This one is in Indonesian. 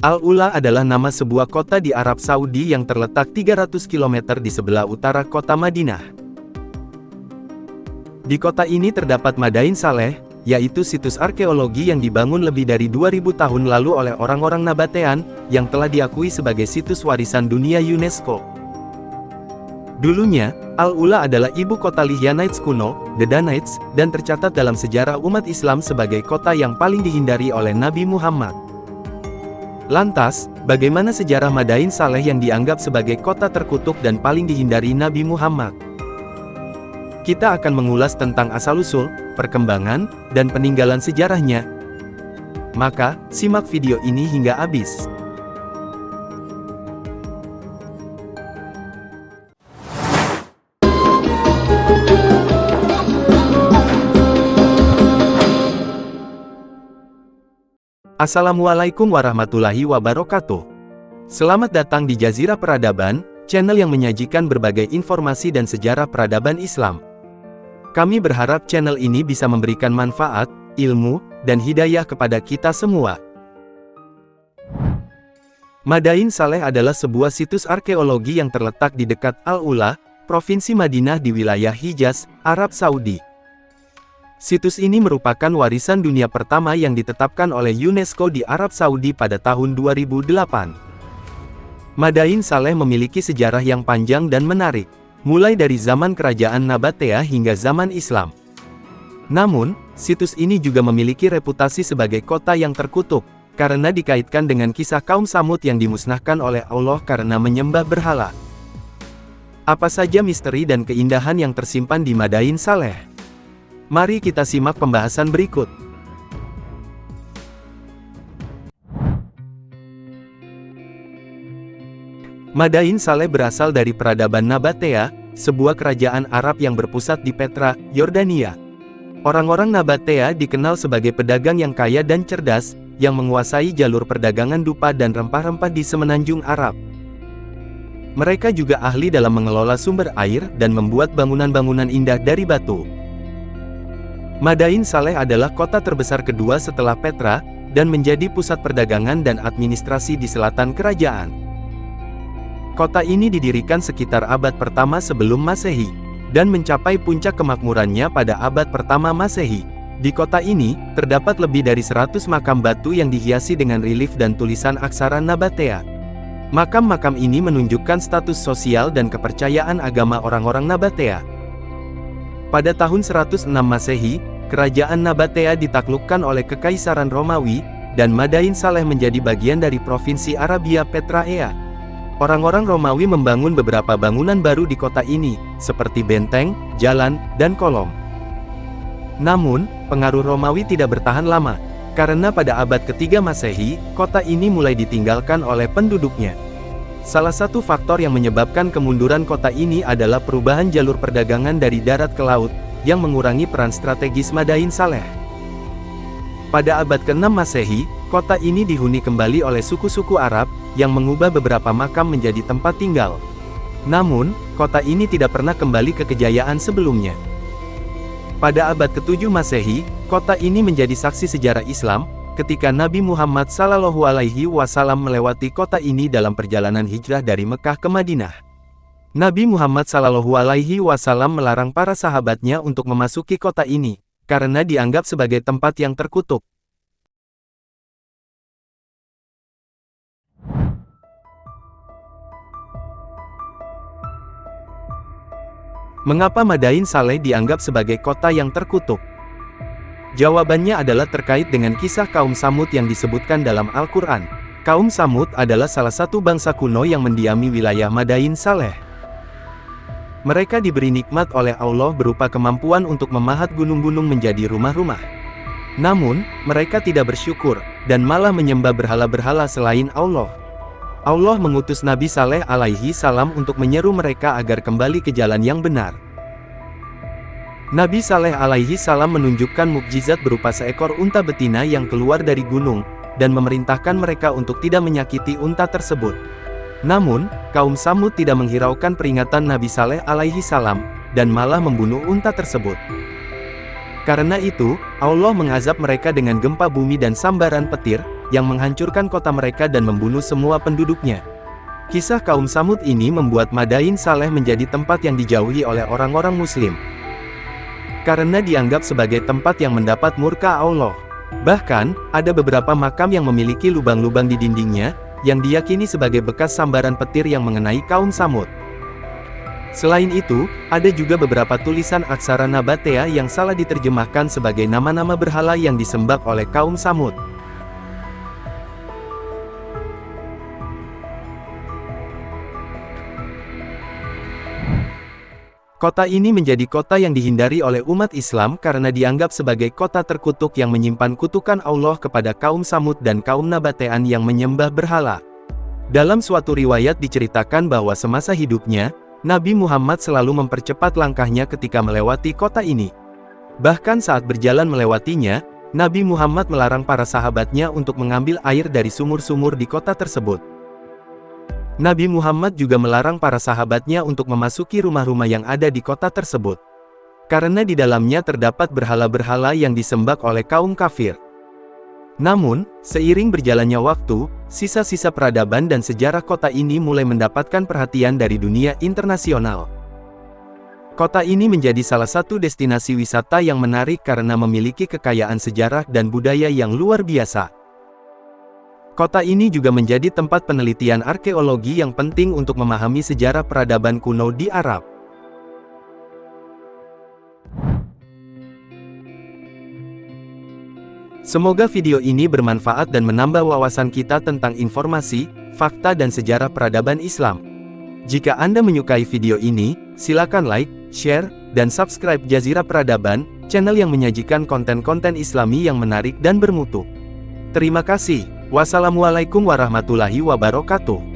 Al-Ula adalah nama sebuah kota di Arab Saudi yang terletak 300 km di sebelah utara kota Madinah. Di kota ini terdapat Madain Saleh, yaitu situs arkeologi yang dibangun lebih dari 2000 tahun lalu oleh orang-orang Nabatean, yang telah diakui sebagai situs warisan dunia UNESCO. Dulunya, Al-Ula adalah ibu kota Lihyanites kuno, The Danites, dan tercatat dalam sejarah umat Islam sebagai kota yang paling dihindari oleh Nabi Muhammad. Lantas, bagaimana sejarah Madain Saleh yang dianggap sebagai kota terkutuk dan paling dihindari Nabi Muhammad? Kita akan mengulas tentang asal-usul, perkembangan, dan peninggalan sejarahnya. Maka, simak video ini hingga habis. Assalamualaikum warahmatullahi wabarakatuh. Selamat datang di Jazirah Peradaban, channel yang menyajikan berbagai informasi dan sejarah peradaban Islam. Kami berharap channel ini bisa memberikan manfaat, ilmu, dan hidayah kepada kita semua. Madain Saleh adalah sebuah situs arkeologi yang terletak di dekat Al-Ula, Provinsi Madinah di wilayah Hijaz, Arab Saudi. Situs ini merupakan warisan dunia pertama yang ditetapkan oleh UNESCO di Arab Saudi pada tahun 2008. Madain Saleh memiliki sejarah yang panjang dan menarik, mulai dari zaman kerajaan Nabatea hingga zaman Islam. Namun, situs ini juga memiliki reputasi sebagai kota yang terkutuk, karena dikaitkan dengan kisah kaum Tsamud yang dimusnahkan oleh Allah karena menyembah berhala. Apa saja misteri dan keindahan yang tersimpan di Madain Saleh? Mari kita simak pembahasan berikut. Madain Saleh berasal dari peradaban Nabatea, sebuah kerajaan Arab yang berpusat di Petra, Yordania. Orang-orang Nabatea dikenal sebagai pedagang yang kaya dan cerdas, yang menguasai jalur perdagangan dupa dan rempah-rempah di semenanjung Arab. Mereka juga ahli dalam mengelola sumber air dan membuat bangunan-bangunan indah dari batu. Madain Saleh adalah kota terbesar kedua setelah Petra, dan menjadi pusat perdagangan dan administrasi di selatan kerajaan. Kota ini didirikan sekitar abad pertama sebelum Masehi, dan mencapai puncak kemakmurannya pada abad pertama Masehi. Di kota ini, terdapat lebih dari 100 makam batu yang dihiasi dengan relief dan tulisan aksara Nabatea. Makam-makam ini menunjukkan status sosial dan kepercayaan agama orang-orang Nabatea. Pada tahun 106 Masehi, kerajaan Nabatea ditaklukkan oleh Kekaisaran Romawi, dan Madain Saleh menjadi bagian dari Provinsi Arabia Petraea. Orang-orang Romawi membangun beberapa bangunan baru di kota ini, seperti benteng, jalan, dan kolom. Namun, pengaruh Romawi tidak bertahan lama, karena pada abad ketiga Masehi, kota ini mulai ditinggalkan oleh penduduknya. Salah satu faktor yang menyebabkan kemunduran kota ini adalah perubahan jalur perdagangan dari darat ke laut, yang mengurangi peran strategis Madain Saleh. Pada abad ke-6 Masehi, kota ini dihuni kembali oleh suku-suku Arab, yang mengubah beberapa makam menjadi tempat tinggal. Namun, kota ini tidak pernah kembali ke kejayaan sebelumnya. Pada abad ke-7 Masehi, kota ini menjadi saksi sejarah Islam, ketika Nabi Muhammad SAW melewati kota ini dalam perjalanan hijrah dari Mekah ke Madinah. Nabi Muhammad SAW melarang para sahabatnya untuk memasuki kota ini, karena dianggap sebagai tempat yang terkutuk. Mengapa Madain Saleh dianggap sebagai kota yang terkutuk? Jawabannya adalah terkait dengan kisah kaum Tsamud yang disebutkan dalam Al-Quran. Kaum Tsamud adalah salah satu bangsa kuno yang mendiami wilayah Madain Saleh. Mereka diberi nikmat oleh Allah berupa kemampuan untuk memahat gunung-gunung menjadi rumah-rumah. Namun, mereka tidak bersyukur, dan malah menyembah berhala-berhala selain Allah. Allah mengutus Nabi Saleh alaihi salam untuk menyeru mereka agar kembali ke jalan yang benar. Nabi Saleh alaihi salam menunjukkan mukjizat berupa seekor unta betina yang keluar dari gunung, dan memerintahkan mereka untuk tidak menyakiti unta tersebut. Namun, kaum Tsamud tidak menghiraukan peringatan Nabi Saleh alaihi salam, dan malah membunuh unta tersebut. Karena itu, Allah mengazab mereka dengan gempa bumi dan sambaran petir, yang menghancurkan kota mereka dan membunuh semua penduduknya. Kisah kaum Tsamud ini membuat Madain Saleh menjadi tempat yang dijauhi oleh orang-orang Muslim, karena dianggap sebagai tempat yang mendapat murka Allah. Bahkan, ada beberapa makam yang memiliki lubang-lubang di dindingnya, yang diyakini sebagai bekas sambaran petir yang mengenai kaum Tsamud. Selain itu, ada juga beberapa tulisan aksara Nabatea yang salah diterjemahkan sebagai nama-nama berhala yang disembah oleh kaum Tsamud. Kota ini menjadi kota yang dihindari oleh umat Islam karena dianggap sebagai kota terkutuk yang menyimpan kutukan Allah kepada kaum Tsamud dan kaum Nabatean yang menyembah berhala. Dalam suatu riwayat diceritakan bahwa semasa hidupnya, Nabi Muhammad selalu mempercepat langkahnya ketika melewati kota ini. Bahkan saat berjalan melewatinya, Nabi Muhammad melarang para sahabatnya untuk mengambil air dari sumur-sumur di kota tersebut. Nabi Muhammad juga melarang para sahabatnya untuk memasuki rumah-rumah yang ada di kota tersebut, karena di dalamnya terdapat berhala-berhala yang disembah oleh kaum kafir. Namun, seiring berjalannya waktu, sisa-sisa peradaban dan sejarah kota ini mulai mendapatkan perhatian dari dunia internasional. Kota ini menjadi salah satu destinasi wisata yang menarik karena memiliki kekayaan sejarah dan budaya yang luar biasa. Kota ini juga menjadi tempat penelitian arkeologi yang penting untuk memahami sejarah peradaban kuno di Arab. Semoga video ini bermanfaat dan menambah wawasan kita tentang informasi, fakta dan sejarah peradaban Islam. Jika Anda menyukai video ini, silakan like, share, dan subscribe Jazirah Peradaban, channel yang menyajikan konten-konten Islami yang menarik dan bermutu. Terima kasih. Wassalamualaikum warahmatullahi wabarakatuh.